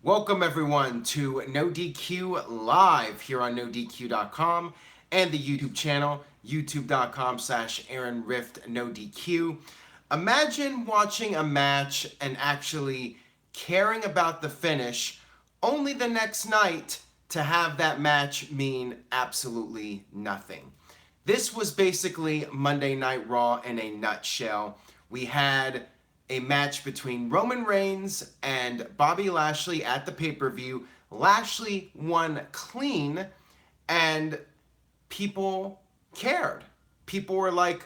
Welcome everyone to NoDQ Live here on NoDQ.com and the YouTube channel, youtube.com/AaronRiftNoDQ. Imagine watching a match and actually caring about the finish, only the next night to have that match mean absolutely nothing. This was basically Monday Night Raw in a nutshell. We had a match between Roman Reigns and Bobby Lashley at the pay-per-view. Lashley won clean, and people cared. People were like,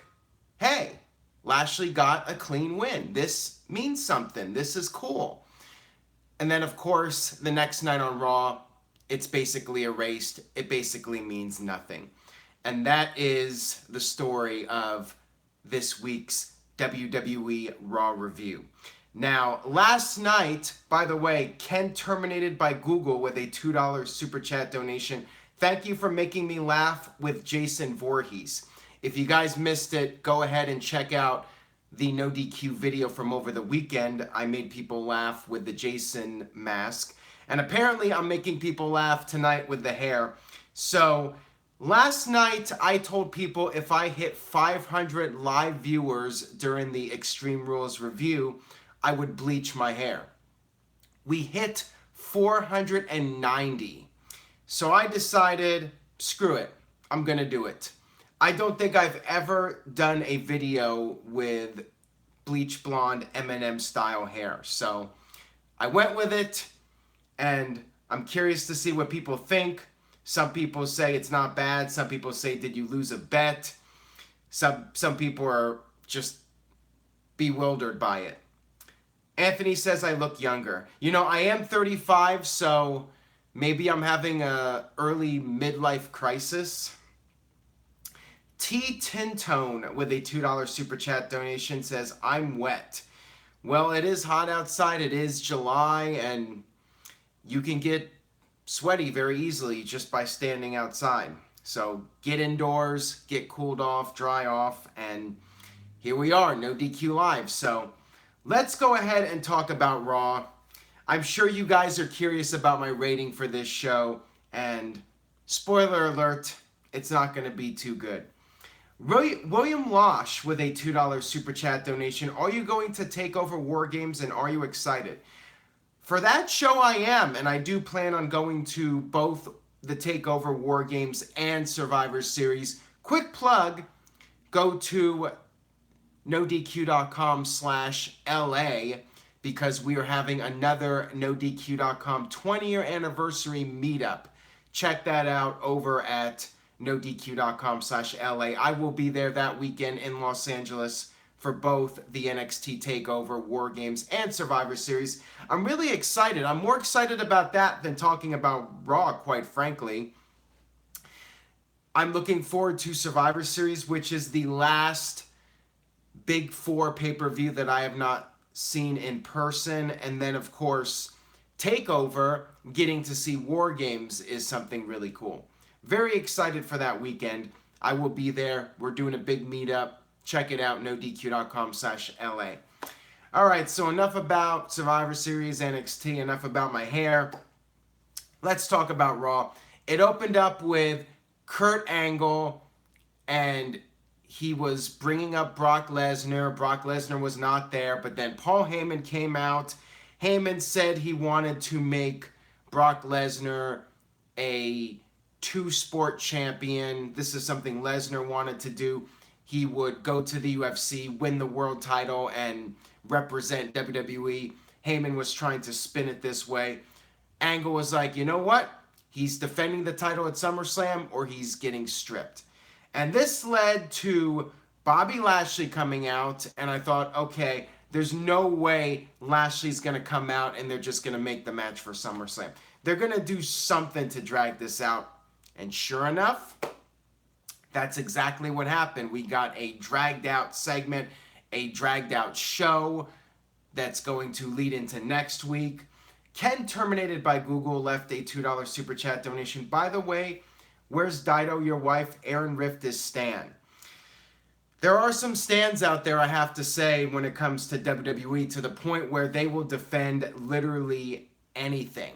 hey, Lashley got a clean win. This means something. This is cool. And then, of course, the next night on Raw, it's basically erased. It basically means nothing. And that is the story of this week's WWE RAW review. Now, last night, by the way, Ken terminated by Google with a $2 super chat donation. Thank you for making me laugh with Jason Voorhees. If you guys missed it, go ahead and check out the NoDQ video from over the weekend. I made people laugh with the Jason mask. And apparently I'm making people laugh tonight with the hair. So last night, I told people if I hit 500 live viewers during the Extreme Rules review, I would bleach my hair. We hit 490. So I decided, screw it, I'm gonna do it. I don't think I've ever done a video with bleach blonde Eminem style hair. So I went with it, and I'm curious to see what people think. Some people say it's not bad. Some people say, did you lose a bet? Some people are just bewildered by it. Anthony says I look younger. You know, I am 35, so maybe I'm having a early midlife crisis. T Tintone with a $2 super chat donation says, I'm wet. Well, it is hot outside. It is July, and you can get sweaty very easily just by standing outside. So get indoors, get cooled off, dry off, and here we are, NoDQ Live. So let's go ahead and talk about Raw. I'm sure you guys are curious about my rating for this show, and spoiler alert, it's not going to be too good. William Losh with a $2 super chat donation. Are you going to take over War Games, and are you excited? For that show, I am, and I do plan on going to both the TakeOver War Games and Survivor Series. Quick plug, go to NoDQ.com/LA because we are having another NoDQ.com 20-year anniversary meetup. Check that out over at NoDQ.com/LA. I will be there that weekend in Los Angeles for both the NXT TakeOver, War Games, and Survivor Series. I'm really excited. I'm more excited about that than talking about Raw, quite frankly. I'm looking forward to Survivor Series, which is the last Big Four pay-per-view that I have not seen in person. And then, of course, TakeOver, getting to see War Games is something really cool. Very excited for that weekend. I will be there. We're doing a big meetup. Check it out, NoDQ.com/LA. All right, so enough about Survivor Series, NXT, enough about my hair. Let's talk about Raw. It opened up with Kurt Angle, and he was bringing up Brock Lesnar. Brock Lesnar was not there, but then Paul Heyman came out. Heyman said he wanted to make Brock Lesnar a two-sport champion. This is something Lesnar wanted to do. He would go to the UFC, win the world title, and represent WWE. Heyman was trying to spin it this way. Angle was like, you know what? He's defending the title at SummerSlam, or he's getting stripped. And this led to Bobby Lashley coming out, and I thought, okay, there's no way Lashley's going to come out and they're just going to make the match for SummerSlam. They're going to do something to drag this out. And sure enough, that's exactly what happened. We got a dragged out segment, a dragged out show that's going to lead into next week. Ken terminated by Google left a $2 super chat donation. By the way, where's Dido, your wife? Aaron Rift is Stan. There are some stands out there, I have to say, when it comes to WWE, to the point where they will defend literally anything.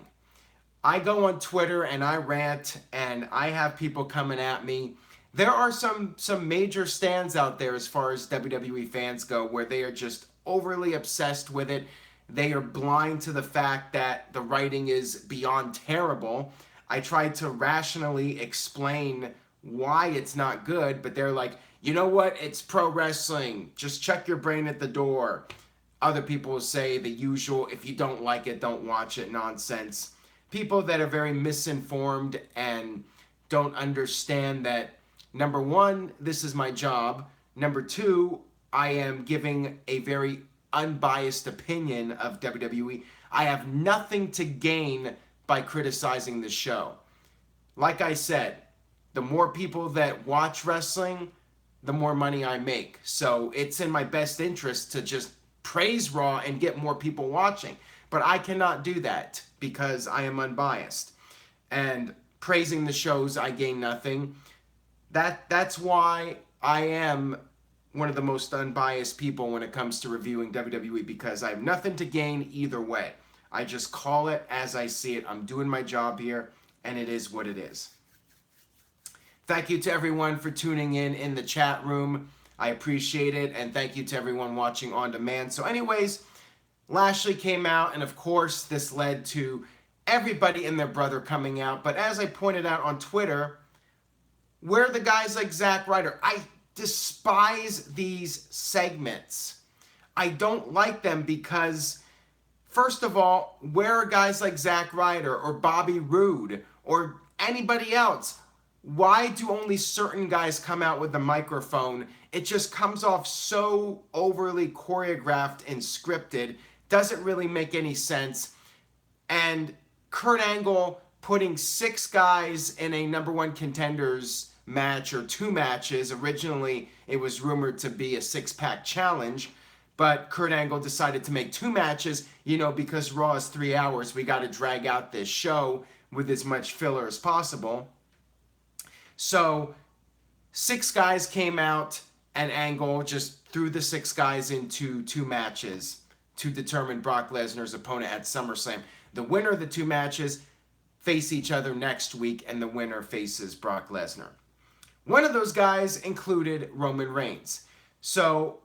I go on Twitter and I rant and I have people coming at me. There are some major stands out there as far as WWE fans go where they are just overly obsessed with it. They are blind to the fact that the writing is beyond terrible. I tried to rationally explain why it's not good, but they're like, you know what? It's pro wrestling. Just check your brain at the door. Other people say the usual, if you don't like it, don't watch it nonsense. People that are very misinformed and don't understand that, number one, this is my job. Number two, I am giving a very unbiased opinion of WWE. I have nothing to gain by criticizing the show. Like I said, the more people that watch wrestling, the more money I make. So it's in my best interest to just praise Raw and get more people watching. But I cannot do that because I am unbiased. And praising the shows, I gain nothing. That's why I am one of the most unbiased people when it comes to reviewing WWE, because I have nothing to gain either way. I just call it as I see it. I'm doing my job here, and it is what it is. Thank you to everyone for tuning in the chat room. I appreciate it, and thank you to everyone watching on demand. So anyways, Lashley came out, and of course, this led to everybody and their brother coming out. But as I pointed out on Twitter, where are the guys like Zack Ryder? I despise these segments. I don't like them because, first of all, where are guys like Zack Ryder or Bobby Roode or anybody else? Why do only certain guys come out with the microphone? It just comes off so overly choreographed and scripted. Doesn't really make any sense. And Kurt Angle putting 6 guys in a number one contenders match, or 2 matches. Originally, it was rumored to be a 6-pack challenge, but Kurt Angle decided to make 2 matches, because Raw is 3 hours. We got to drag out this show with as much filler as possible. So 6 guys came out, and Angle just threw the 6 guys into 2 matches to determine Brock Lesnar's opponent at SummerSlam. The winner of the 2 matches face each other next week, and the winner faces Brock Lesnar. One of those guys included Roman Reigns. So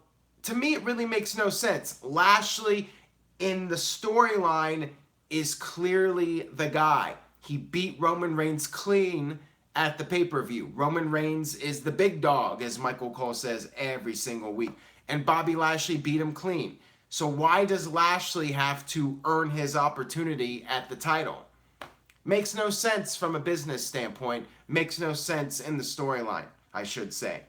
to me, it really makes no sense. Lashley in the storyline is clearly the guy. He beat Roman Reigns clean at the pay-per-view. Roman Reigns is the big dog, as Michael Cole says every single week. And Bobby Lashley beat him clean. So why does Lashley have to earn his opportunity at the title? Makes no sense from a business standpoint. Makes no sense in the storyline, I should say.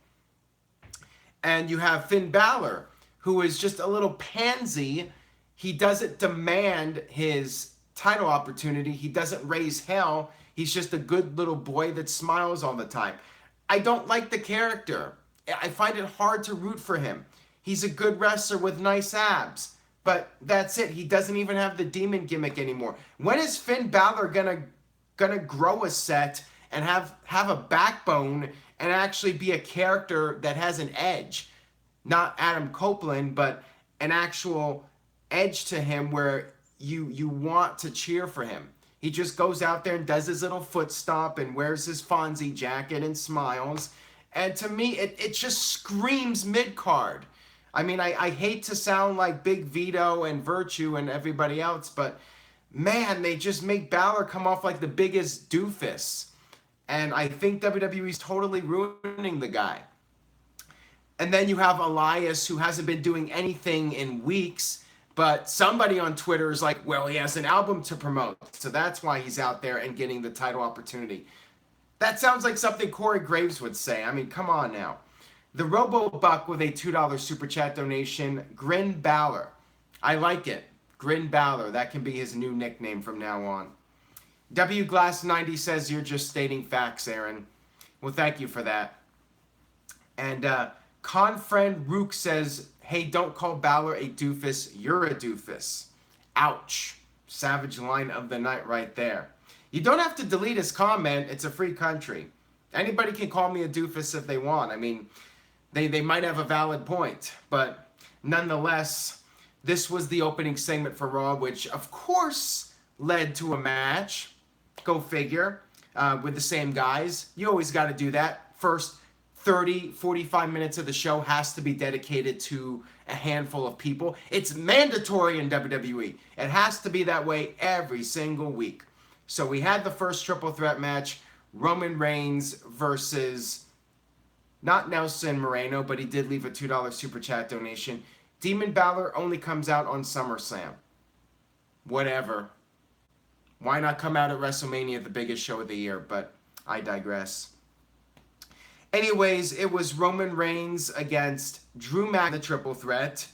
And you have Finn Balor, who is just a little pansy. He doesn't demand his title opportunity. He doesn't raise hell. He's just a good little boy that smiles all the time. I don't like the character. I find it hard to root for him. He's a good wrestler with nice abs, but that's it. He doesn't even have the demon gimmick anymore. When is Finn Balor gonna grow a set and have a backbone and actually be a character that has an edge? Not Adam Copeland, but an actual edge to him where you want to cheer for him. He just goes out there and does his little foot stomp and wears his Fonzie jacket and smiles. And to me, it just screams mid-card. I mean, I hate to sound like Big Vito and Virtue and everybody else, but man, they just make Balor come off like the biggest doofus. And I think WWE's totally ruining the guy. And then you have Elias, who hasn't been doing anything in weeks, but somebody on Twitter is like, well, he has an album to promote, so that's why he's out there and getting the title opportunity. That sounds like something Corey Graves would say. I mean, come on now. The Robo Buck with a $2 super chat donation, Grin Balor. I like it. Grin Balor. That can be his new nickname from now on. W Glass 90 says, you're just stating facts, Aaron. Well, thank you for that. And Confriend Rook says, hey, don't call Balor a doofus. You're a doofus. Ouch. Savage line of the night right there. You don't have to delete his comment. It's a free country. Anybody can call me a doofus if they want. I mean, they might have a valid point. But nonetheless, this was the opening segment for Raw, which, of course, led to a match. Go figure. With the same guys. You always got to do that. First 30, 45 minutes of the show has to be dedicated to a handful of people. It's mandatory in WWE. It has to be that way every single week. So we had the first triple threat match. Roman Reigns versus, not Nelson Moreno, but he did leave a $2 super chat donation. Demon Balor only comes out on SummerSlam. Whatever. Why not come out at WrestleMania, the biggest show of the year? But I digress. Anyways, it was Roman Reigns against Drew McIntyre, the triple threat.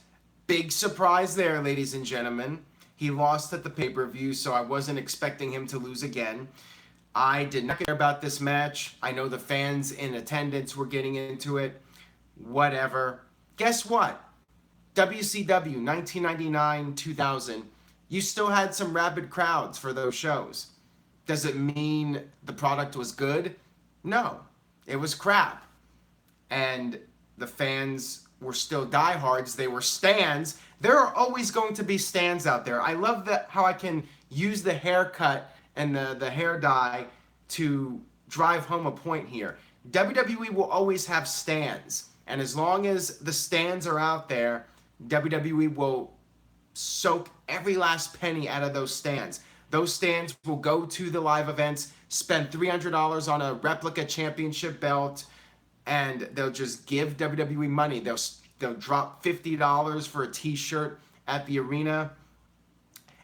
Big surprise there, ladies and gentlemen. He lost at the pay-per-view, so I wasn't expecting him to lose again. I did not care about this match. I know the fans in attendance were getting into it. Whatever. Guess what? WCW 1999-2000. You still had some rabid crowds for those shows. Does it mean the product was good? No. It was crap. And the fans were still diehards. They were stans. There are always going to be stans out there. I love that how I can use the haircut and the hair dye to drive home a point here. WWE will always have stans. And as long as the stans are out there, WWE will soak every last penny out of those stands. Those stands will go to the live events, spend $300 on a replica championship belt, and they'll just give WWE money. They'll drop $50 for a t-shirt at the arena.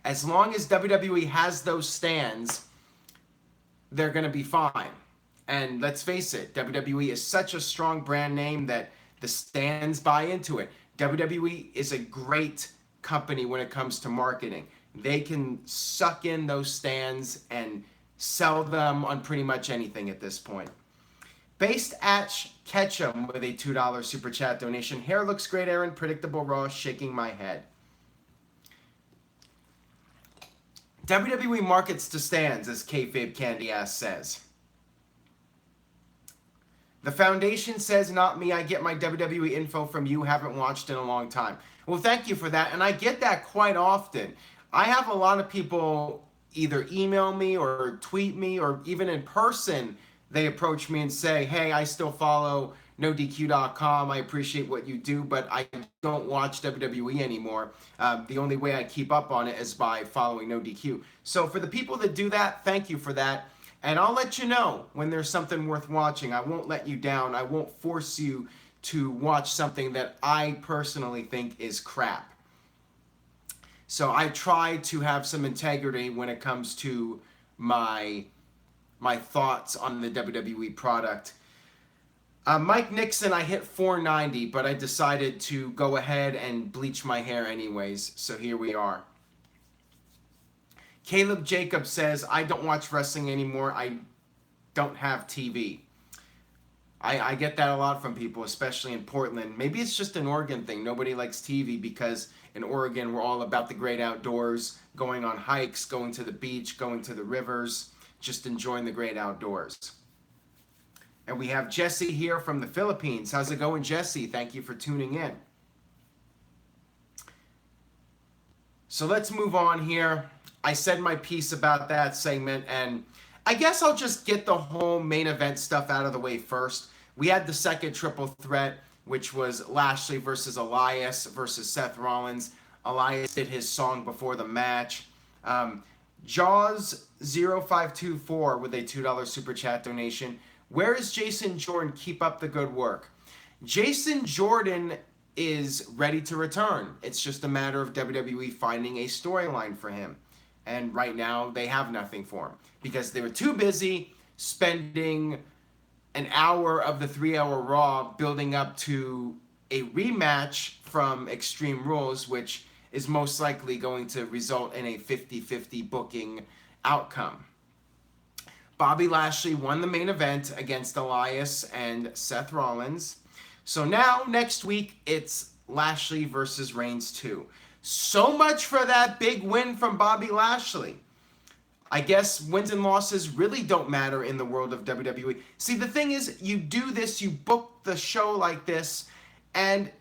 As long as WWE has those stands, they're going to be fine. And let's face it, WWE is such a strong brand name that the stands buy into it. WWE is a great company when it comes to marketing. They can suck in those stands and sell them on pretty much anything at this point. Based Ash Ketchum with a $2 super chat donation. Hair looks great, Aaron. Predictable Raw. Shaking my head. WWE markets to stands, as Kayfabe Candy Ass says. The Foundation says, not me. I get my WWE info from you. Haven't watched in a long time. Well, thank you for that. And I get that quite often. I have a lot of people either email me or tweet me, or even in person, they approach me and say, hey, I still follow NoDQ.com. I appreciate what you do, but I don't watch WWE anymore. The only way I keep up on it is by following NoDQ. So for the people that do that, thank you for that. And I'll let you know when there's something worth watching. I won't let you down. I won't force you to watch something that I personally think is crap. So I try to have some integrity when it comes to my thoughts on the WWE product. Mike Nixon, I hit 490, but I decided to go ahead and bleach my hair anyways. So here we are. Caleb Jacob says, I don't watch wrestling anymore. I don't have TV. I get that a lot from people, especially in Portland. Maybe it's just an Oregon thing. Nobody likes TV because in Oregon, we're all about the great outdoors, going on hikes, going to the beach, going to the rivers, just enjoying the great outdoors. And we have Jesse here from the Philippines. How's it going, Jesse? Thank you for tuning in. So let's move on here. I said my piece about that segment, and I guess I'll just get the whole main event stuff out of the way first. We had the second triple threat, which was Lashley versus Elias versus Seth Rollins. Elias did his song before the match. Jaws0524 with a $2 super chat donation. Where is Jason Jordan? Keep up the good work. Jason Jordan is ready to return. It's just a matter of WWE finding a storyline for him. And right now, they have nothing for him because they were too busy spending an hour of the 3-hour Raw building up to a rematch from Extreme Rules, which is most likely going to result in a 50-50 booking outcome. Bobby Lashley won the main event against Elias and Seth Rollins. So now, next week, it's Lashley versus Reigns 2. So much for that big win from Bobby Lashley. I guess wins and losses really don't matter in the world of WWE. See, the thing is, you do this, you book the show like this, and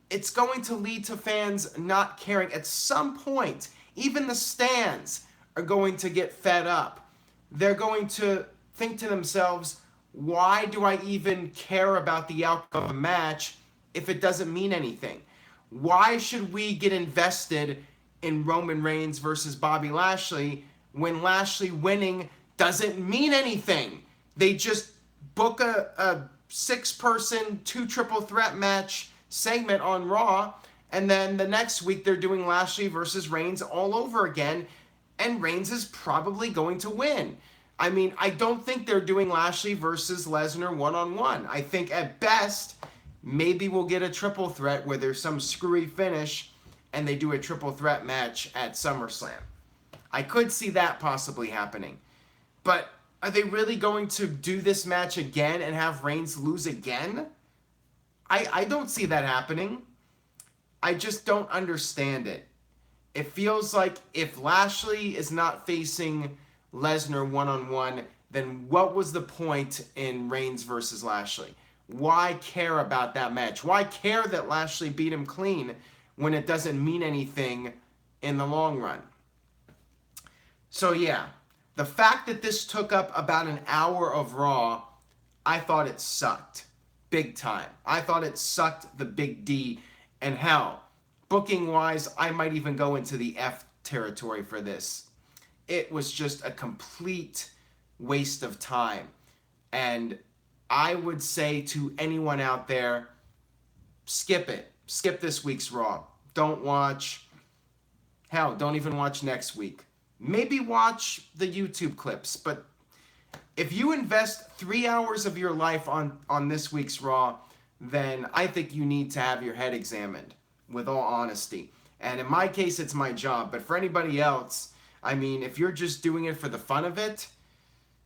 it's going to lead to fans not caring. At some point, even the stands are going to get fed up. They're going to think to themselves, why do I even care about the outcome of a match if it doesn't mean anything? Why should we get invested in Roman Reigns versus Bobby Lashley when Lashley winning doesn't mean anything? They just book a 6-person, 2 triple threat match segment on Raw, and then the next week they're doing Lashley versus Reigns all over again, and Reigns is probably going to win. I mean, I don't think they're doing Lashley versus Lesnar one-on-one. I think at best, maybe we'll get a triple threat where there's some screwy finish and they do a triple threat match at SummerSlam. I could see that possibly happening. But are they really going to do this match again and have Reigns lose again? I don't see that happening. I just don't understand it. It feels like if Lashley is not facing Lesnar one-on-one, then what was the point in Reigns versus Lashley? Why care about that match? Why care that Lashley beat him clean when it doesn't mean anything in the long run? So yeah, the fact that this took up about an hour of Raw, I thought it sucked. Big time. I thought it sucked the big D. And hell, booking-wise, I might even go into the F territory for this. It was just a complete waste of time. And I would say to anyone out there, skip it. Skip this week's Raw. Don't watch. Hell, don't even watch next week. Maybe watch the YouTube clips. But if you invest 3 hours of your life on this week's Raw, then I think you need to have your head examined, with all honesty. And in my case, it's my job. But for anybody else, I mean, if you're just doing it for the fun of it,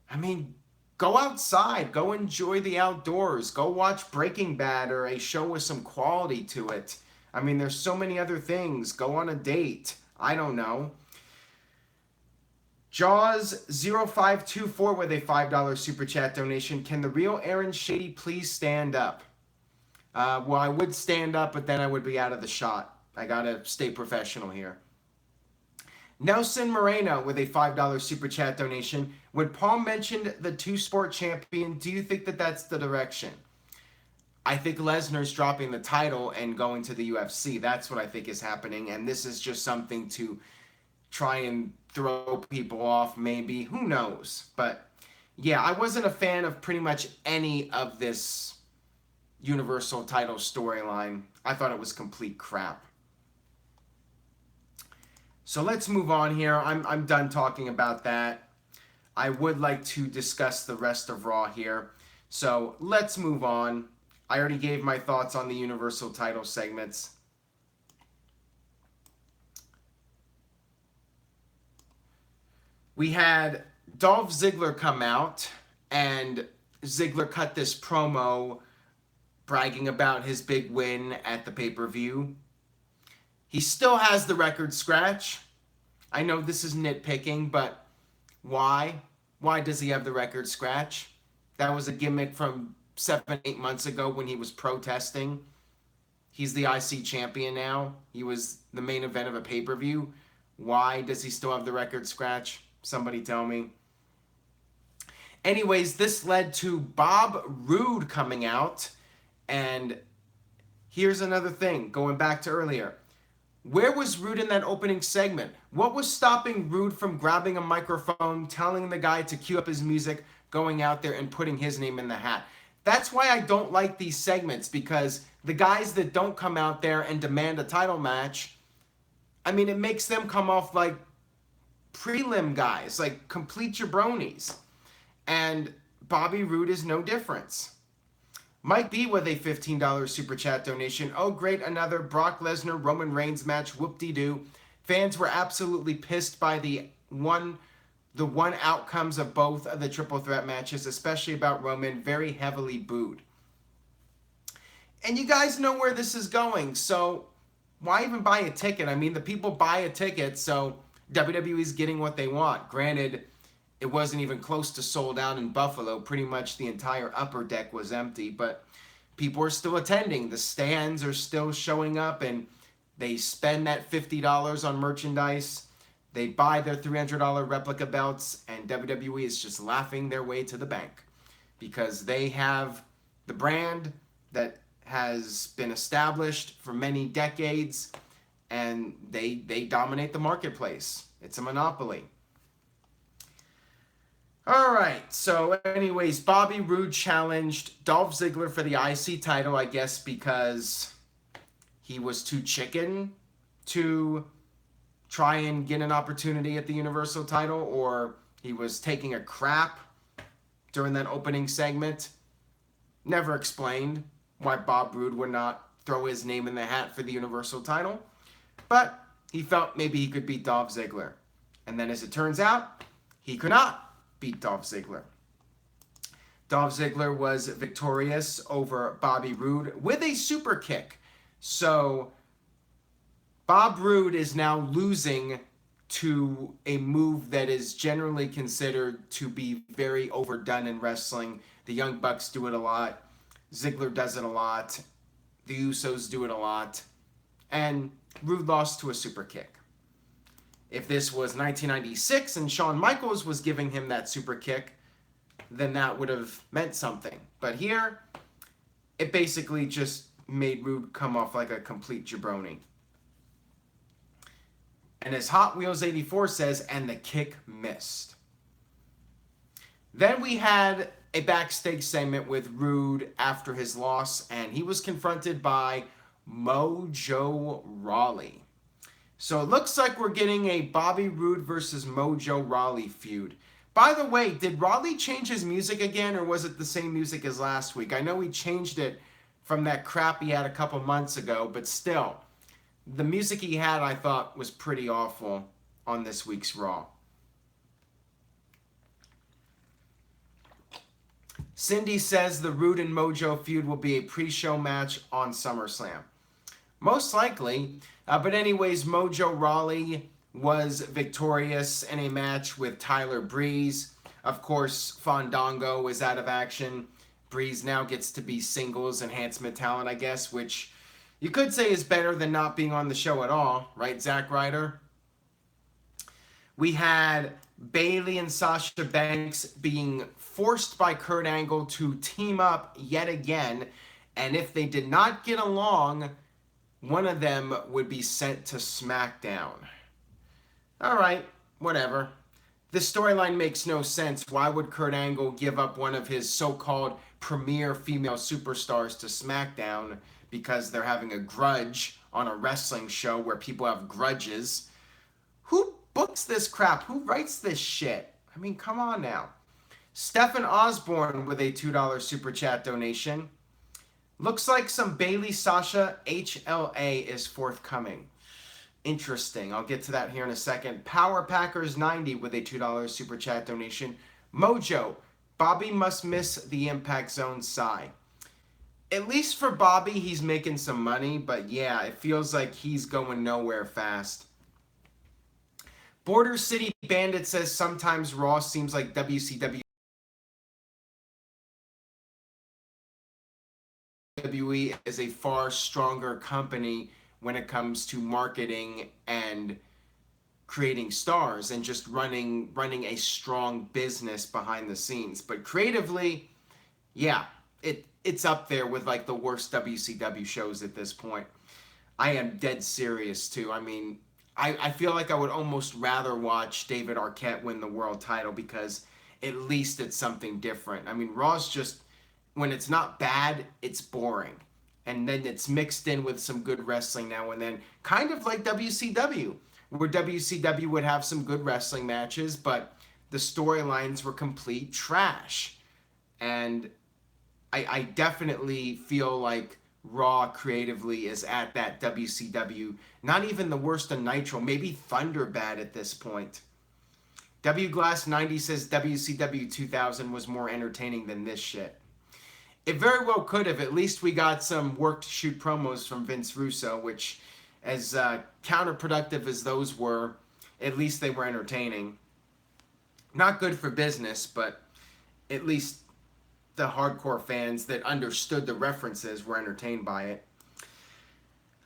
I mean, go outside. Go enjoy the outdoors. Go watch Breaking Bad or a show with some quality to it. I mean, there's so many other things. Go on a date. I don't know. Jaws0524 with a $5 super chat donation. Can the real Aaron Shady please stand up? Well, I would stand up, but then I would be out of the shot. I gotta stay professional here. Nelson Moreno with a $5 super chat donation. When Paul mentioned the 2-sport champion, do you think that that's the direction? I think Lesnar's dropping the title and going to the UFC. That's what I think is happening, and this is just something to try and throw people off, maybe. Who knows? But yeah, I wasn't a fan of pretty much any of this Universal title storyline. I thought it was complete crap. So let's move on here. I'm done talking about that. I would like to discuss the rest of Raw here. So let's move on. I already gave my thoughts on the Universal title segments. We had Dolph Ziggler come out, and Ziggler cut this promo bragging about his big win at the pay-per-view. He still has the record scratch. I know this is nitpicking, but why? Why does he have the record scratch? That was a gimmick from 7-8 months ago when he was protesting. He's the IC champion now. He was the main event of a pay-per-view. Why does he still have the record scratch? Somebody tell me. Anyways, this led to Bob Roode coming out. And here's another thing, going back to earlier. Where was Roode in that opening segment? What was stopping Roode from grabbing a microphone, telling the guy to cue up his music, going out there and putting his name in the hat? That's why I don't like these segments, because the guys that don't come out there and demand a title match, I mean, it makes them come off like prelim guys, like complete jabronis. And Bobby Roode is no difference. Mike B with a $15 super chat donation. Oh, great, another Brock Lesnar Roman Reigns match. Whoop-de-doo. Fans were absolutely pissed by the one outcomes of both of the triple threat matches, especially about Roman. Very heavily booed. And you guys know where this is going, so why even buy a ticket? I mean, the people buy a ticket, so WWE's getting what they want. Granted, it wasn't even close to sold out in Buffalo. Pretty much the entire upper deck was empty, but people are still attending. The stands are still showing up, and they spend that $50 on merchandise. They buy their $300 replica belts, and WWE is just laughing their way to the bank because they have the brand that has been established for many decades, and they dominate the marketplace. It's a monopoly. All right, so anyways, Bobby Roode challenged Dolph Ziggler for the IC title, I guess because he was too chicken to try and get an opportunity at the Universal title, or he was taking a crap during that opening segment. Never explained why Bob Roode would not throw his name in the hat for the Universal title, but he felt maybe he could beat Dolph Ziggler. And then as it turns out, he could not beat Dolph Ziggler. Dolph Ziggler was victorious over Bobby Roode with a super kick. So Bob Roode is now losing to a move that is generally considered to be very overdone in wrestling. The Young Bucks do it a lot. Ziggler does it a lot. The Usos do it a lot. And Roode lost to a super kick. If this was 1996 and Shawn Michaels was giving him that super kick, then that would have meant something. But here, it basically just made Roode come off like a complete jabroni. And as Hot Wheels 84 says, and the kick missed. Then we had a backstage segment with Roode after his loss, and he was confronted by Mojo Rawley. So it looks like we're getting a Bobby Roode versus Mojo Rawley feud. By the way, did Rawley change his music again, or was it the same music as last week? I know he changed it from that crap he had a couple months ago, but still, the music he had I thought was pretty awful on this week's Raw. Cindy says the Roode and Mojo feud will be a pre-show match on SummerSlam. Most likely, but anyways, Mojo Rawley was victorious in a match with Tyler Breeze. Of course, Fandango is out of action. Breeze now gets to be singles enhancement talent, I guess, which you could say is better than not being on the show at all, right, Zack Ryder? We had Bayley and Sasha Banks being forced by Kurt Angle to team up yet again, and if they did not get along, one of them would be sent to SmackDown. All right, whatever. This storyline makes no sense. Why would Kurt Angle give up one of his so-called premier female superstars to SmackDown because they're having a grudge on a wrestling show where people have grudges? Who books this crap? Who writes this shit? I mean, come on now. Stephen Osborne with a $2 super chat donation. Looks like some Bayley Sasha HLA is forthcoming. Interesting. I'll get to that here in a second. Power Packers 90 with a $2 super chat donation. Mojo, Bobby must miss the Impact Zone sigh. At least for Bobby, he's making some money, but yeah, it feels like he's going nowhere fast. Border City Bandit says sometimes Raw seems like WCW is a far stronger company when it comes to marketing and creating stars and just running a strong business behind the scenes. But creatively, yeah, it's up there with like the worst WCW shows at this point. I am dead serious too. I mean, I feel like I would almost rather watch David Arquette win the world title because at least it's something different. I mean, Raw's just, when it's not bad, it's boring. And then it's mixed in with some good wrestling now and then. Kind of like WCW, where WCW would have some good wrestling matches, but the storylines were complete trash. And I definitely feel like Raw creatively is at that WCW. Not even the worst of Nitro, maybe Thunder bad at this point. W Glass 90 says WCW 2000 was more entertaining than this shit. It very well could have. At least we got some work to shoot promos from Vince Russo, which, as counterproductive as those were, at least they were entertaining. Not good for business, but at least the hardcore fans that understood the references were entertained by it.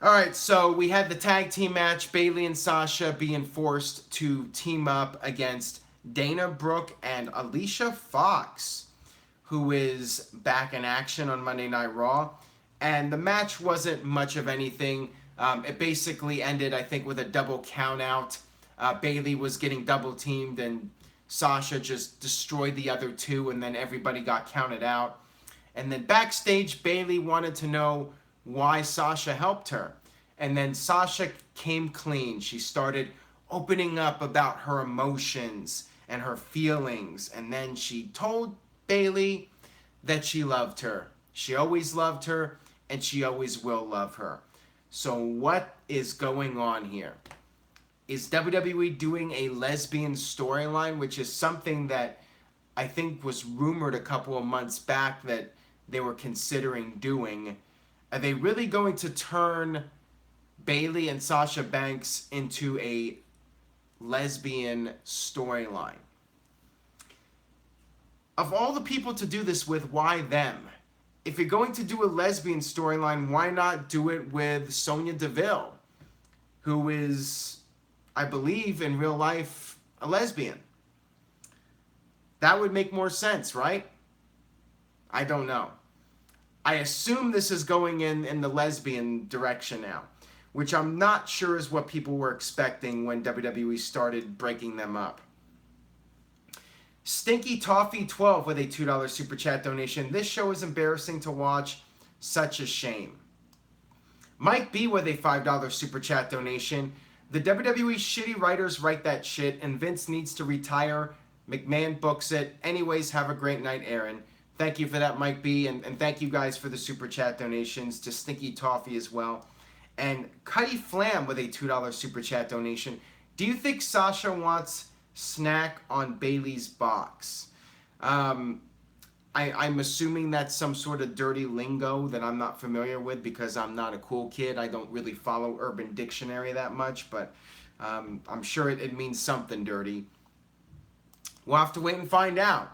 All right, so we had the tag team match, Bayley and Sasha being forced to team up against Dana Brooke and Alicia Fox, who is back in action on Monday Night Raw. And the match wasn't much of anything. It basically ended, I think, with a double count out. Bayley was getting double teamed and Sasha just destroyed the other two, and then everybody got counted out. And then backstage, Bayley wanted to know why Sasha helped her. And then Sasha came clean. She started opening up about her emotions and her feelings. And then she told Bayley that she loved her. She always loved her, and she always will love her. So what is going on here? Is WWE doing a lesbian storyline, which is something that I think was rumored a couple of months back that they were considering doing? Are they really going to turn Bayley and Sasha Banks into a lesbian storyline? Of all the people to do this with, why them? If you're going to do a lesbian storyline, why not do it with Sonya Deville, who is, I believe, in real life, a lesbian? That would make more sense, right? I don't know. I assume this is going in the lesbian direction now, which I'm not sure is what people were expecting when WWE started breaking them up. Stinky Toffee 12 with a $2 super chat donation. This show is embarrassing to watch. Such a shame. Mike B with a $5 super chat donation. The WWE shitty writers write that shit, and Vince needs to retire. McMahon books it. Anyways, have a great night, Aaron. Thank you for that, Mike B. And thank you guys for the super chat donations, to Stinky Toffee as well. And Cuddy Flam with a $2 super chat donation. Do you think Sasha wants snack on Bayley's box? I'm assuming that's some sort of dirty lingo that I'm not familiar with because I'm not a cool kid. I don't really follow Urban Dictionary that much, but I'm sure it means something dirty. We'll have to wait and find out.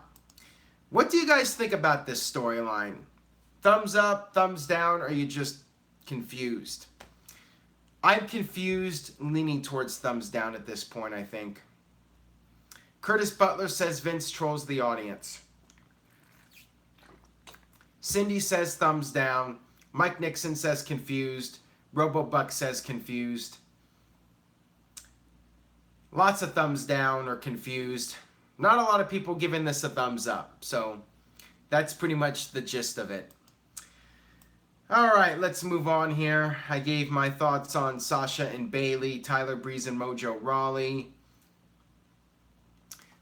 What do you guys think about this storyline? Thumbs up, thumbs down, or are you just confused? I'm confused, leaning towards thumbs down at this point, I think. Curtis Butler says Vince trolls the audience. Cindy says thumbs down. Mike Nixon says confused. RoboBuck says confused. Lots of thumbs down or confused. Not a lot of people giving this a thumbs up. So that's pretty much the gist of it. All right, let's move on here. I gave my thoughts on Sasha and Bayley, Tyler Breeze and Mojo Rawley.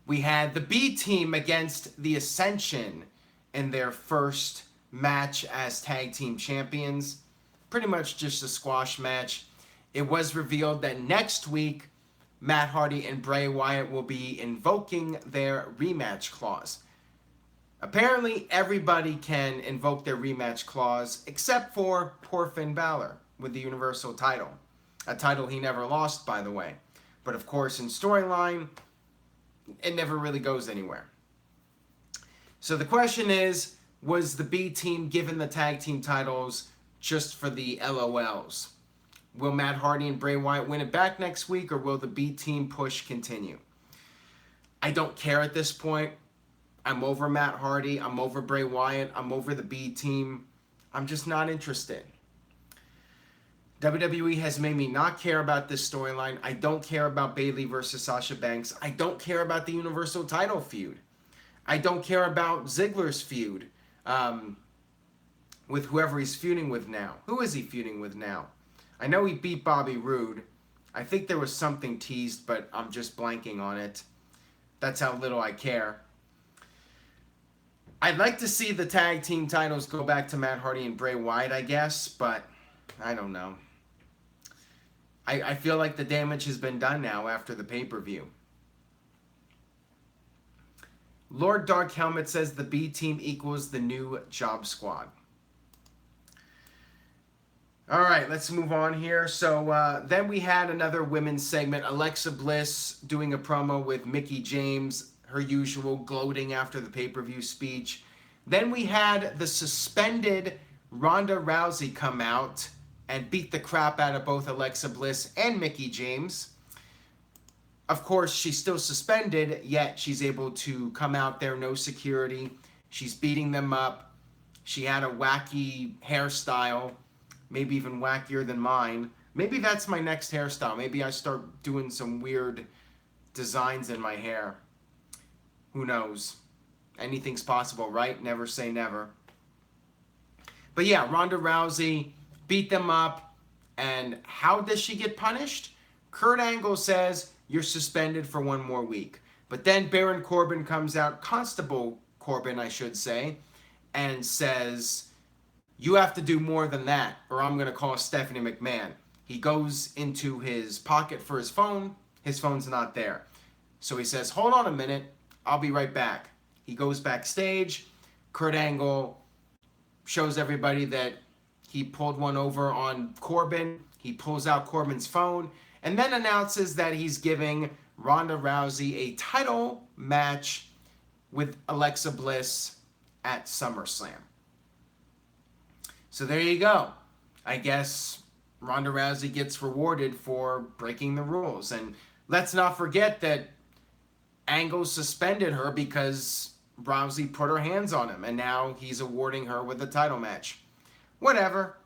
We had the B team against the Ascension in their first match as tag team champions. Pretty much just a squash match. It was revealed that next week, Matt Hardy and Bray Wyatt will be invoking their rematch clause. Apparently, everybody can invoke their rematch clause except for poor Finn Balor with the Universal title. A title he never lost, by the way. But of course, in storyline, it never really goes anywhere. So the question is, was the B team given the tag team titles just for the LOLs? Will Matt Hardy and Bray Wyatt win it back next week, or will the B team push continue? I don't care at this point. I'm over Matt Hardy. I'm over Bray Wyatt. I'm over the B team. I'm just not interested. WWE has made me not care about this storyline. I don't care about Bayley versus Sasha Banks. I don't care about the Universal title feud. I don't care about Ziggler's feud with whoever he's feuding with now. Who is he feuding with now? I know he beat Bobby Roode. I think there was something teased, but I'm just blanking on it. That's how little I care. I'd like to see the tag team titles go back to Matt Hardy and Bray Wyatt, I guess, but I don't know. I feel like the damage has been done now after the pay-per-view. Lord Dark Helmet says the B team equals the new Job Squad. All right, let's move on here. So then we had another women's segment. Alexa Bliss doing a promo with Mickie James, her usual gloating after the pay-per-view speech. Then we had the suspended Ronda Rousey come out and beat the crap out of both Alexa Bliss and Mickie James. Of course, she's still suspended, yet she's able to come out there, no security. She's beating them up. She had a wacky hairstyle, maybe even wackier than mine. Maybe that's my next hairstyle. Maybe I start doing some weird designs in my hair. Who knows? Anything's possible, right? Never say never. But yeah, Ronda Rousey beat them up. And how does she get punished? Kurt Angle says, you're suspended for 1 more week. But then Baron Corbin comes out, Constable Corbin, I should say, and says, you have to do more than that, or I'm going to call Stephanie McMahon. He goes into his pocket for his phone. His phone's not there. So he says, hold on a minute. I'll be right back. He goes backstage. Kurt Angle shows everybody that he pulled one over on Corbin. He pulls out Corbin's phone and then announces that he's giving Ronda Rousey a title match with Alexa Bliss at SummerSlam. So there you go. I guess Ronda Rousey gets rewarded for breaking the rules. And let's not forget that Angle suspended her because Rousey put her hands on him, and now he's awarding her with a title match. Whatever.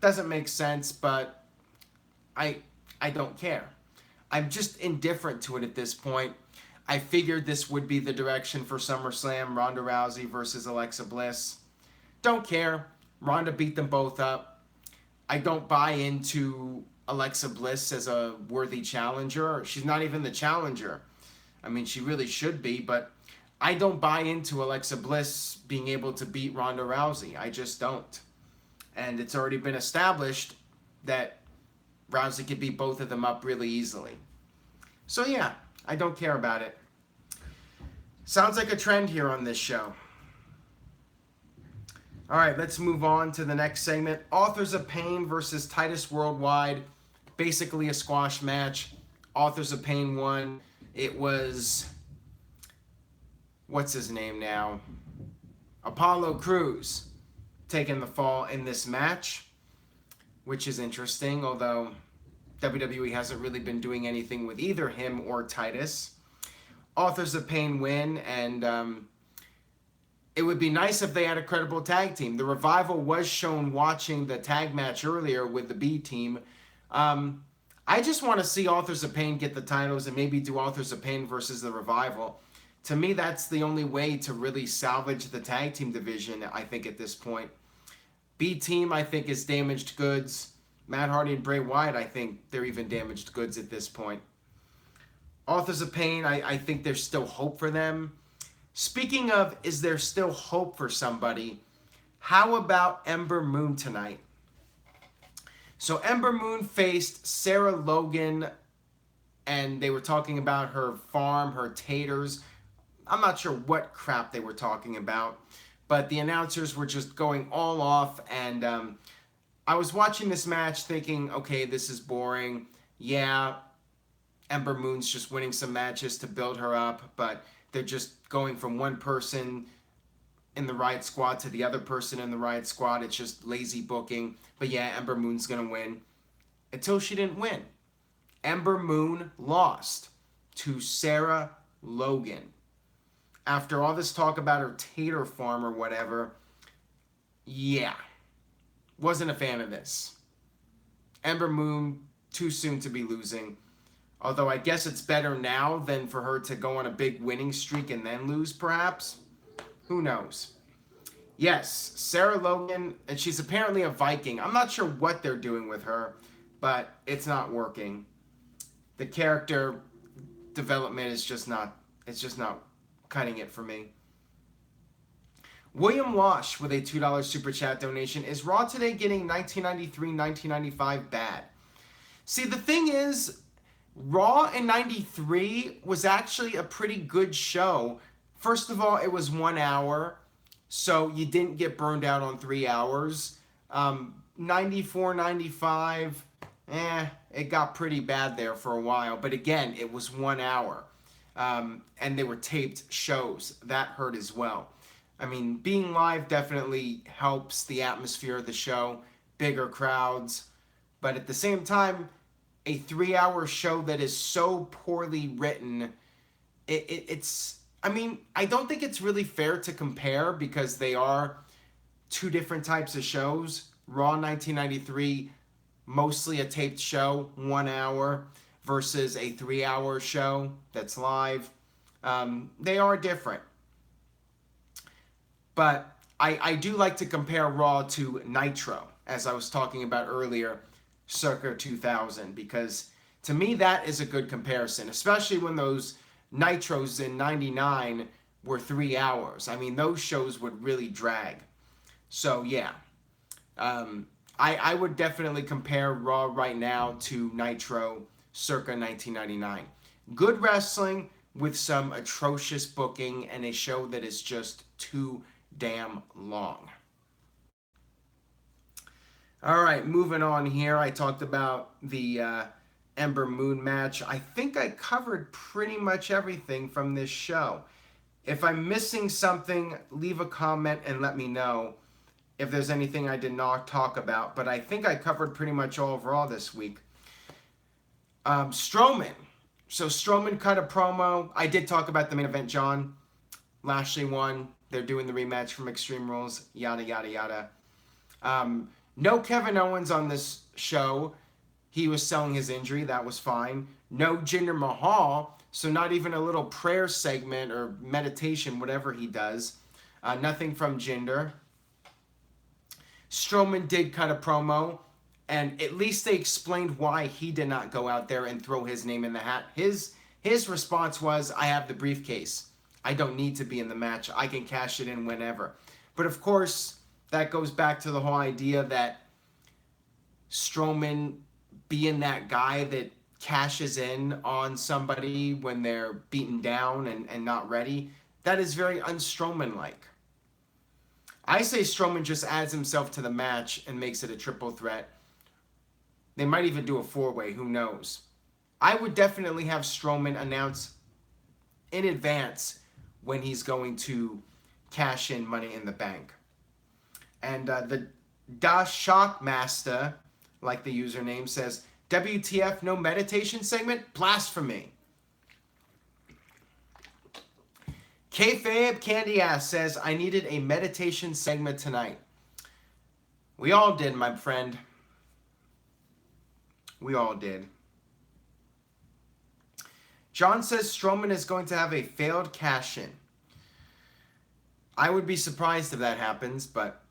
Doesn't make sense, but I don't care. I'm just indifferent to it at this point. I figured this would be the direction for SummerSlam, Ronda Rousey versus Alexa Bliss. Don't care. Ronda beat them both up. I don't buy into Alexa Bliss as a worthy challenger. She's not even the challenger. I mean, she really should be, but I don't buy into Alexa Bliss being able to beat Ronda Rousey. I just don't. And it's already been established that Rousey could beat both of them up really easily. So yeah, I don't care about it. Sounds like a trend here on this show. All right, let's move on to the next segment. Authors of Pain versus Titus Worldwide. Basically a squash match. Authors of Pain won. It was, what's his name now? Apollo Crews taking the fall in this match, which is interesting, although WWE hasn't really been doing anything with either him or Titus. Authors of Pain win, and it would be nice if they had a credible tag team. The Revival was shown watching the tag match earlier with the B team. I just want to see Authors of Pain get the titles and maybe do Authors of Pain versus the Revival. To me, that's the only way to really salvage the tag team division, I think, at this point. B team, I think, is damaged goods. Matt Hardy and Bray Wyatt, I think they're even damaged goods at this point. Authors of Pain, I think there's still hope for them. Speaking of, is there still hope for somebody? How about Ember Moon tonight? So Ember Moon faced Sarah Logan, and they were talking about her farm, her taters. I'm not sure what crap they were talking about, but the announcers were just going all off, and I was watching this match thinking, okay, this is boring. Yeah, Ember Moon's just winning some matches to build her up, but they're just going from one person in the Riot Squad to the other person in the Riot Squad. It's just lazy booking. But yeah, Ember Moon's going to win. Until she didn't win. Ember Moon lost to Sarah Logan. After all this talk about her tater farm or whatever, yeah, wasn't a fan of this. Ember Moon, too soon to be losing. Although I guess it's better now than for her to go on a big winning streak and then lose, perhaps. Who knows? Yes, Sarah Logan, and she's apparently a Viking. I'm not sure what they're doing with her, but it's not working. The character development is just not cutting it for me. William Wash with a $2 super chat donation. Is Raw today getting 1993, 1995 bad? See, the thing is, Raw in 93 was actually a pretty good show. First of all, it was 1 hour, so you didn't get burned out on 3 hours. 94, 95, it got pretty bad there for a while. But again, it was 1 hour, and they were taped shows. That hurt as well. I mean, being live definitely helps the atmosphere of the show. Bigger crowds. But at the same time, a 3-hour show that is so poorly written, it's, I mean, I don't think it's really fair to compare because they are two different types of shows. Raw 1993, mostly a taped show, 1 hour, versus a 3-hour show that's live. They are different. But I do like to compare Raw to Nitro, as I was talking about earlier, circa 2000, because to me that is a good comparison, especially when those Nitros in 99 were 3 hours. I mean, those shows would really drag. So yeah, I would definitely compare Raw right now to Nitro circa 1999. Good wrestling with some atrocious booking and a show that is just too damn long. All right, moving on here. I talked about the Ember Moon match. I think I covered pretty much everything from this show. If I'm missing something, leave a comment and let me know if there's anything I did not talk about. But I think I covered pretty much all of Raw this week. Strowman. So Strowman cut a promo. I did talk about the main event, John. Lashley won. They're doing the rematch from Extreme Rules. Yada, yada, yada. No Kevin Owens on this show. He was selling his injury. That was fine. No Jinder Mahal. So not even a little prayer segment or meditation, whatever he does. Nothing from Jinder. Strowman did cut a promo, and at least they explained why he did not go out there and throw his name in the hat. His response was, I have the briefcase. I don't need to be in the match. I can cash it in whenever. But of course, that goes back to the whole idea that Strowman being that guy that cashes in on somebody when they're beaten down and not ready, that is very un-Strowman-like. I say Strowman just adds himself to the match and makes it a triple threat. They might even do a 4-way, who knows. I would definitely have Strowman announce in advance when he's going to cash in Money in the Bank. And the Da Shockmaster, like the username, says, WTF, no meditation segment? Blasphemy. Kayfabe Candy Ass says, I needed a meditation segment tonight. We all did, my friend. We all did. John says Strowman is going to have a failed cash-in. I would be surprised if that happens, but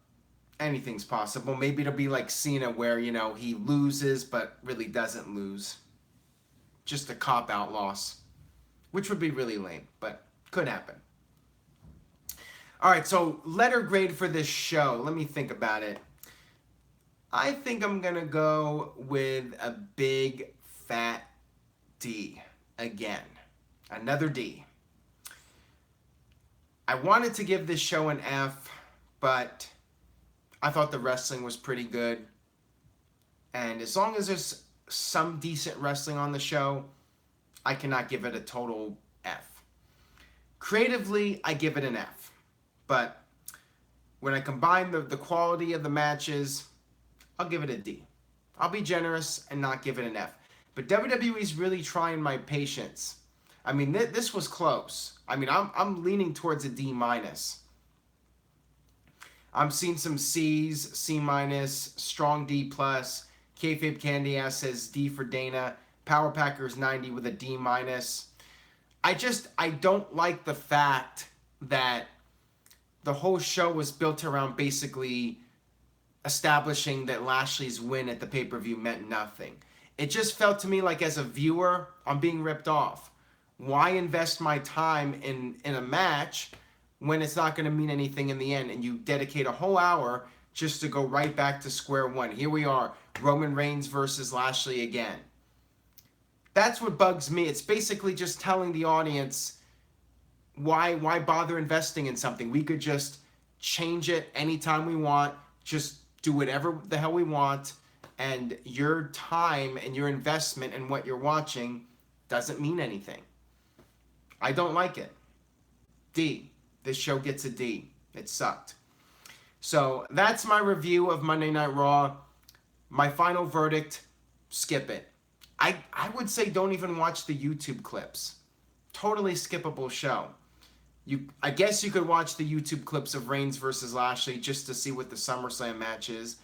anything's possible. Maybe it'll be like Cena where, you know, he loses but really doesn't lose. Just a cop-out loss. Which would be really lame, but could happen. All right, so letter grade for this show. Let me think about it. I think I'm going to go with a big fat D again. Another D. I wanted to give this show an F, but I thought the wrestling was pretty good. And as long as there's some decent wrestling on the show, I cannot give it a total F. Creatively, I give it an F. But when I combine the quality of the matches, I'll give it a D. I'll be generous and not give it an F. But WWE's really trying my patience. I mean, this was close. I mean, I'm leaning towards a D-. I'm seeing some C's, C-, strong D+. Kayfabe Candy Ass says D for Dana. Power Packers 90 with a D-. I don't like the fact that the whole show was built around basically establishing that Lashley's win at the pay-per-view meant nothing. It just felt to me like as a viewer, I'm being ripped off. Why invest my time in a match when it's not going to mean anything in the end, and you dedicate a whole hour just to go right back to square one? Here we are, Roman Reigns versus Lashley again. That's what bugs me. It's basically just telling the audience, why bother investing in something? We could just change it anytime we want, just do whatever the hell we want, and your time and your investment in what you're watching doesn't mean anything. I don't like it. D. This show gets a D. It sucked. So that's my review of Monday Night Raw. My final verdict, skip it. I would say don't even watch the YouTube clips. Totally skippable show. I guess you could watch the YouTube clips of Reigns versus Lashley just to see what the SummerSlam match is.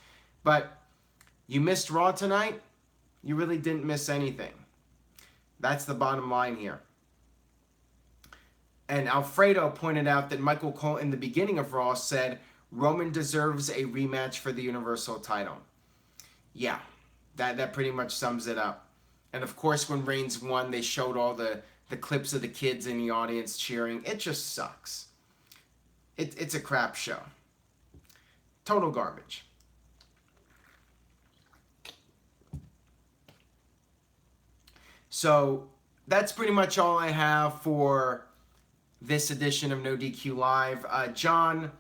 But you missed Raw tonight, you really didn't miss anything. That's the bottom line here. And Alfredo pointed out that Michael Cole in the beginning of Raw said Roman deserves a rematch for the Universal title. Yeah, that pretty much sums it up. And of course, when Reigns won, they showed all the clips of the kids in the audience cheering. It just sucks. It's a crap show. Total garbage. So that's pretty much all I have for this edition of No DQ Live. John,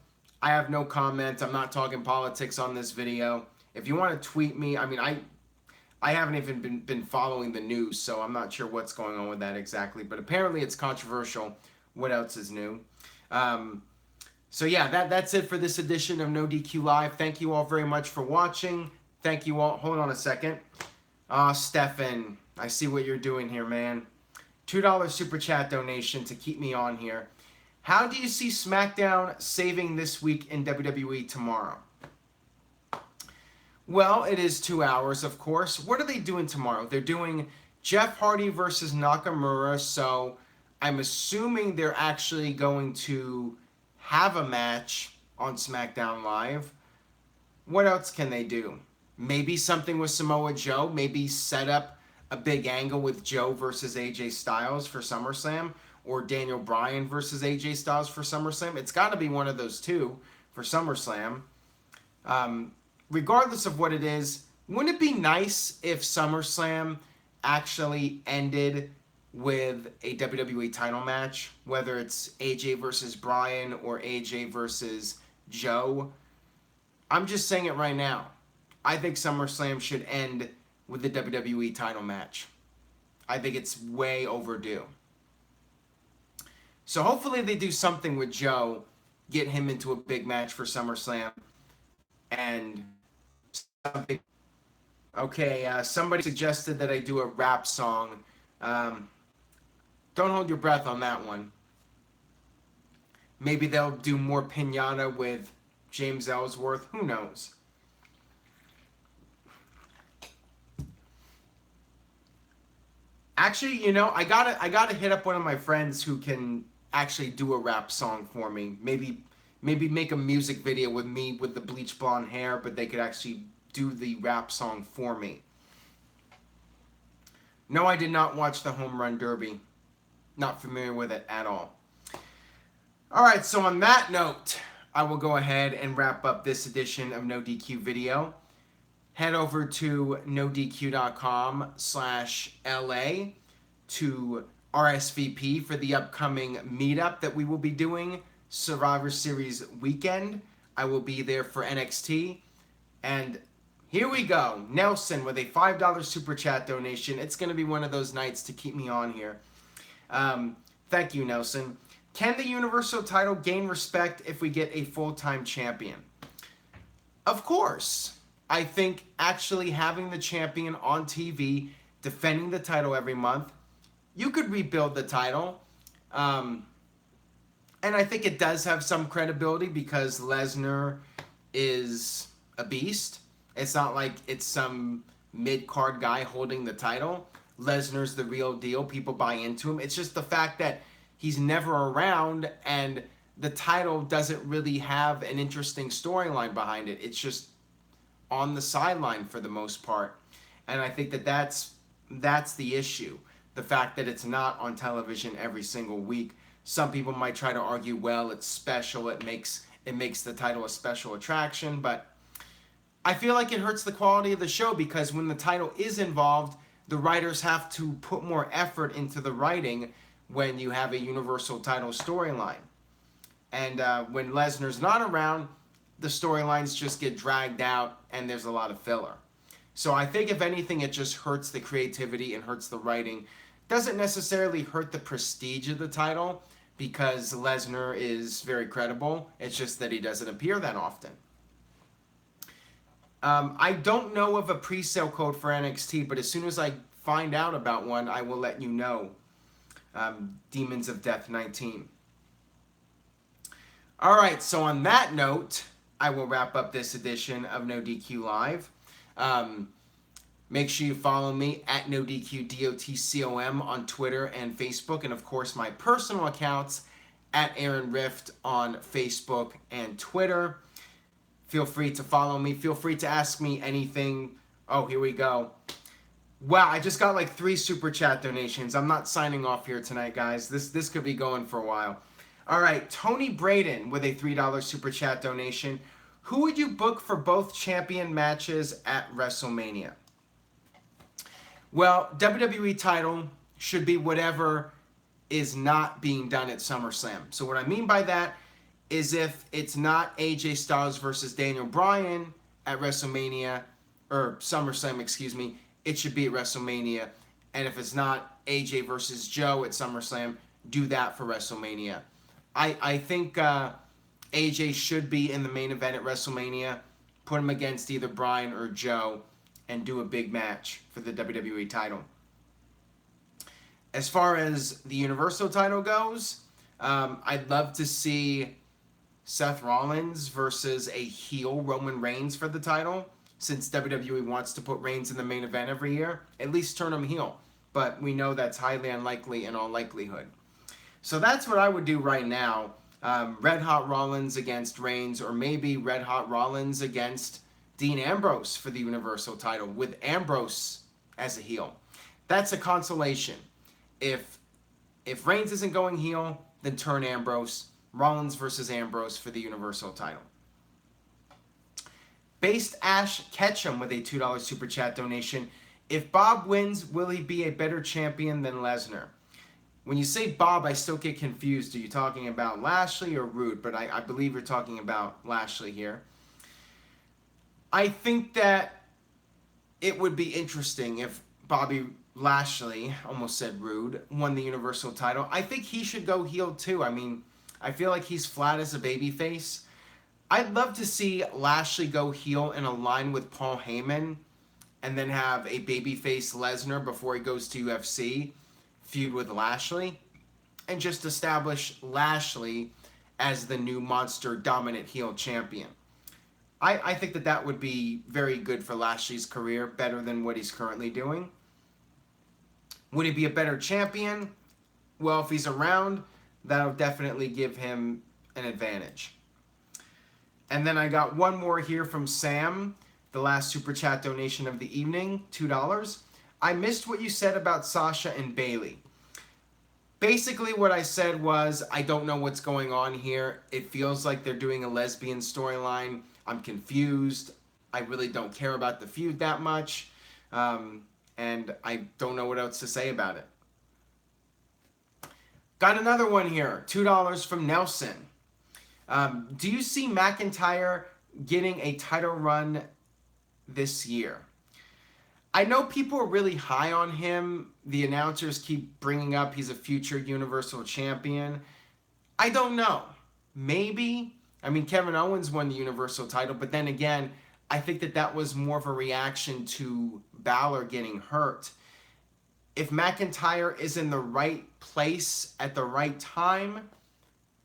I have no comment. I'm not talking politics on this video. If you want to tweet me, I mean, I haven't even been following the news, so I'm not sure what's going on with that exactly. But apparently it's controversial. What else is new? So yeah, that's it for this edition of No DQ Live. Thank you all very much for watching. Thank you all. Hold on a second. Stefan, I see what you're doing here, man. $2 super chat donation to keep me on here. How do you see SmackDown saving this week in WWE tomorrow? Well, it is 2 hours, of course. What are they doing tomorrow? They're doing Jeff Hardy versus Nakamura, so I'm assuming they're actually going to have a match on SmackDown Live. What else can they do? Maybe something with Samoa Joe. Maybe set up a big angle with Joe versus AJ Styles for SummerSlam, or Daniel Bryan versus AJ Styles for SummerSlam. It's got to be one of those two for SummerSlam. Regardless of what it is, wouldn't it be nice if SummerSlam actually ended with a WWE title match, whether it's AJ versus Bryan or AJ versus Joe? I'm just saying it right now. I think SummerSlam should end with the WWE title match. I think it's way overdue. So hopefully they do something with Joe, get him into a big match for SummerSlam, and something. Okay, somebody suggested that I do a rap song. Don't hold your breath on that one. Maybe they'll do more Pinata with James Ellsworth. Who knows? Actually, you know, I gotta hit up one of my friends who can actually do a rap song for me. Maybe make a music video with me with the bleach blonde hair, but they could actually do the rap song for me. No, I did not watch the Home Run Derby. Not familiar with it at all. Alright, so on that note, I will go ahead and wrap up this edition of No DQ video. Head over to nodq.com/LA to RSVP for the upcoming meetup that we will be doing, Survivor Series weekend. I will be there for NXT. And here we go. Nelson with a $5 super chat donation. It's going to be one of those nights to keep me on here. Thank you, Nelson. Can the Universal title gain respect if we get a full-time champion? Of course. I think actually having the champion on TV, defending the title every month, you could rebuild the title. And I think it does have some credibility because Lesnar is a beast. It's not like it's some mid-card guy holding the title. Lesnar's the real deal. People buy into him. It's just the fact that he's never around and the title doesn't really have an interesting storyline behind it. It's just on the sideline for the most part. And I think that that's the issue. The fact that it's not on television every single week. Some people might try to argue, well, it's special. It makes the title a special attraction. But I feel like it hurts the quality of the show because when the title is involved, the writers have to put more effort into the writing when you have a Universal title storyline. And when Lesnar's not around, the storylines just get dragged out and there's a lot of filler. So I think if anything, it just hurts the creativity and hurts the writing. Doesn't necessarily hurt the prestige of the title because Lesnar is very credible. It's just that he doesn't appear that often. I don't know of a pre-sale code for NXT, but as soon as I find out about one, I will let you know. Demons of Death 19. All right, so on that note, I will wrap up this edition of NoDQ Live. Make sure you follow me at NoDQ on Twitter and Facebook, and of course my personal accounts at Aaron Rift on Facebook and Twitter. Feel free to follow me. Feel free to ask me anything. Oh, here we go. Wow, I just got like 3 super chat donations. I'm not signing off here tonight, guys. This could be going for a while. All right, Tony Braden with a $3 super chat donation. Who would you book for both champion matches at WrestleMania? Well, WWE title should be whatever is not being done at SummerSlam. So what I mean by that is if it's not AJ Styles versus Daniel Bryan at WrestleMania, or SummerSlam, excuse me, it should be at WrestleMania. And if it's not AJ versus Joe at SummerSlam, do that for WrestleMania. I think AJ should be in the main event at WrestleMania. Put him against either Bryan or Joe and do a big match for the WWE title. As far as the Universal title goes, I'd love to see Seth Rollins versus a heel Roman Reigns for the title, since WWE wants to put Reigns in the main event every year. At least turn him heel. But we know that's highly unlikely in all likelihood. So that's what I would do right now. Red Hot Rollins against Reigns, or maybe Red Hot Rollins against Dean Ambrose for the Universal title, with Ambrose as a heel. That's a consolation. If Reigns isn't going heel, then turn Ambrose. Rollins versus Ambrose for the Universal title. Based Ash Ketchum with a $2 super chat donation. If Bob wins, will he be a better champion than Lesnar? When you say Bob, I still get confused. Are you talking about Lashley or Rude? But I believe you're talking about Lashley here. I think that it would be interesting if Bobby Lashley, almost said Rude, won the Universal title. I think he should go heel too. I mean, I feel like he's flat as a babyface. I'd love to see Lashley go heel and align with Paul Heyman, and then have a babyface Lesnar before he goes to UFC, feud with Lashley, and just establish Lashley as the new monster dominant heel champion. I think that would be very good for Lashley's career, better than what he's currently doing. Would he be a better champion? Well, if he's around, that'll definitely give him an advantage. And then I got one more here from Sam, the last super chat donation of the evening, $2. I missed what you said about Sasha and Bayley. Basically what I said was, I don't know what's going on here. It feels like they're doing a lesbian storyline. I'm confused. I really don't care about the feud that much. And I don't know what else to say about it. Got another one here, $2 from Nelson. Do you see McIntyre getting a title run this year? I know people are really high on him. The announcers keep bringing up he's a future Universal Champion. I don't know. Maybe. I mean, Kevin Owens won the Universal title, but then again, I think that was more of a reaction to Balor getting hurt. If McIntyre is in the right place at the right time,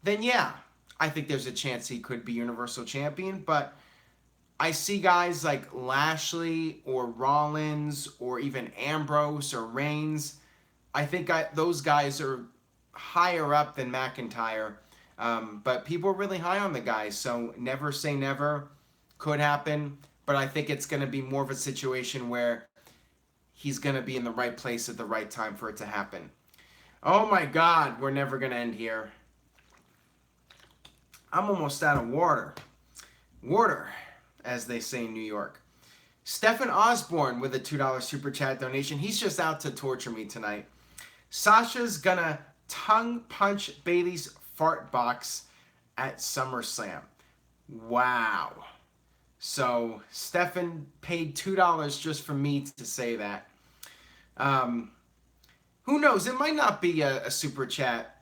then yeah, I think there's a chance he could be Universal Champion, but I see guys like Lashley or Rollins or even Ambrose or Reigns. I think those guys are higher up than McIntyre, but people are really high on the guys, so never say never. Could happen, but I think it's going to be more of a situation where he's going to be in the right place at the right time for it to happen. Oh my God, we're never going to end here. I'm almost out of water. Water, as they say in New York. Stephen Osborne with a $2 super chat donation. He's just out to torture me tonight. Sasha's gonna tongue punch Bayley's fart box at SummerSlam. Wow. So Stephen paid $2 just for me to say that. Who knows? It might not be a super chat.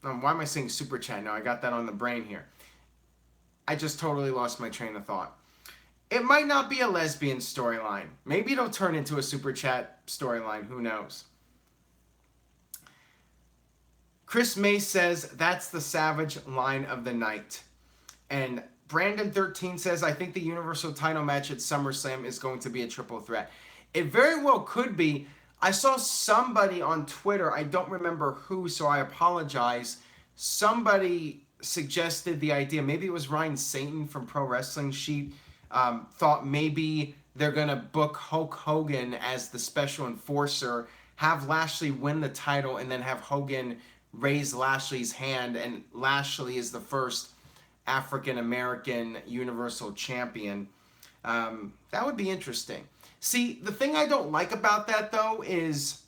Why am I saying super chat now? I got that on the brain here. I just totally lost my train of thought. It might not be a lesbian storyline. Maybe it'll turn into a super chat storyline. Who knows? Chris May says, that's the Savage line of the night. And Brandon13 says, I think the Universal title match at SummerSlam is going to be a triple threat. It very well could be. I saw somebody on Twitter, I don't remember who, so I apologize. Somebody suggested the idea, maybe it was Ryan Satin from Pro Wrestling Sheet, thought maybe they're going to book Hulk Hogan as the special enforcer, have Lashley win the title, and then have Hogan raise Lashley's hand, and Lashley is the first African-American Universal Champion. That would be interesting. See, the thing I don't like about that, though, is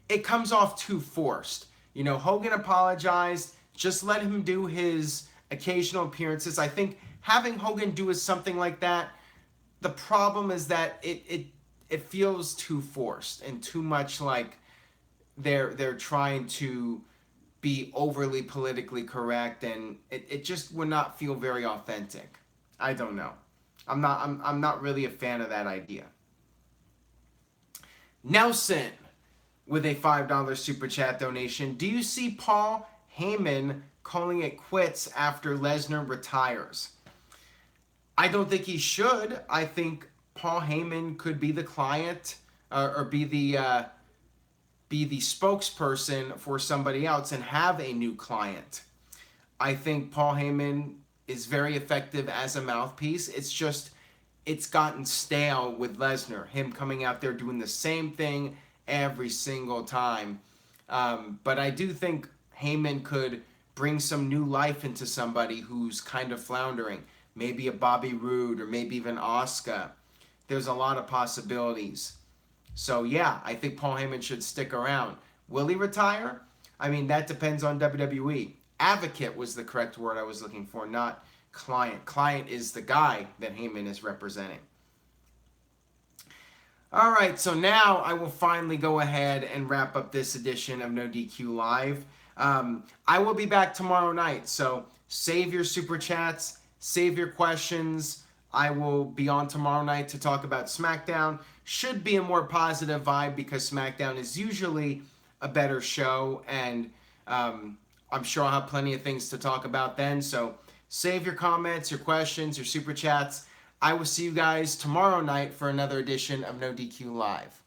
it comes off too forced. You know, Hogan apologized. Just let him do his occasional appearances. I think having Hogan do something like that, the problem is that it feels too forced and too much like they're trying to be overly politically correct, and it just would not feel very authentic. I don't know. I'm not really a fan of that idea. Nelson with a $5 super chat donation. Do you see Paul Heyman calling it quits after Lesnar retires? I don't think he should. I think Paul Heyman could be the client or be the spokesperson for somebody else and have a new client. I think Paul Heyman is very effective as a mouthpiece. It's just, it's gotten stale with Lesnar, him coming out there doing the same thing every single time. But I do think Heyman could bring some new life into somebody who's kind of floundering. Maybe a Bobby Roode or maybe even Asuka. There's a lot of possibilities. So yeah, I think Paul Heyman should stick around. Will he retire? I mean, that depends on WWE. Advocate was the correct word I was looking for, not client. Client is the guy that Heyman is representing. All right, so now I will finally go ahead and wrap up this edition of NoDQ Live. I will be back tomorrow night, so save your super chats, save your questions. I will be on tomorrow night to talk about SmackDown. Should be a more positive vibe because SmackDown is usually a better show, and I'm sure I'll have plenty of things to talk about then. So save your comments, your questions, your super chats. I will see you guys tomorrow night for another edition of NoDQ Live.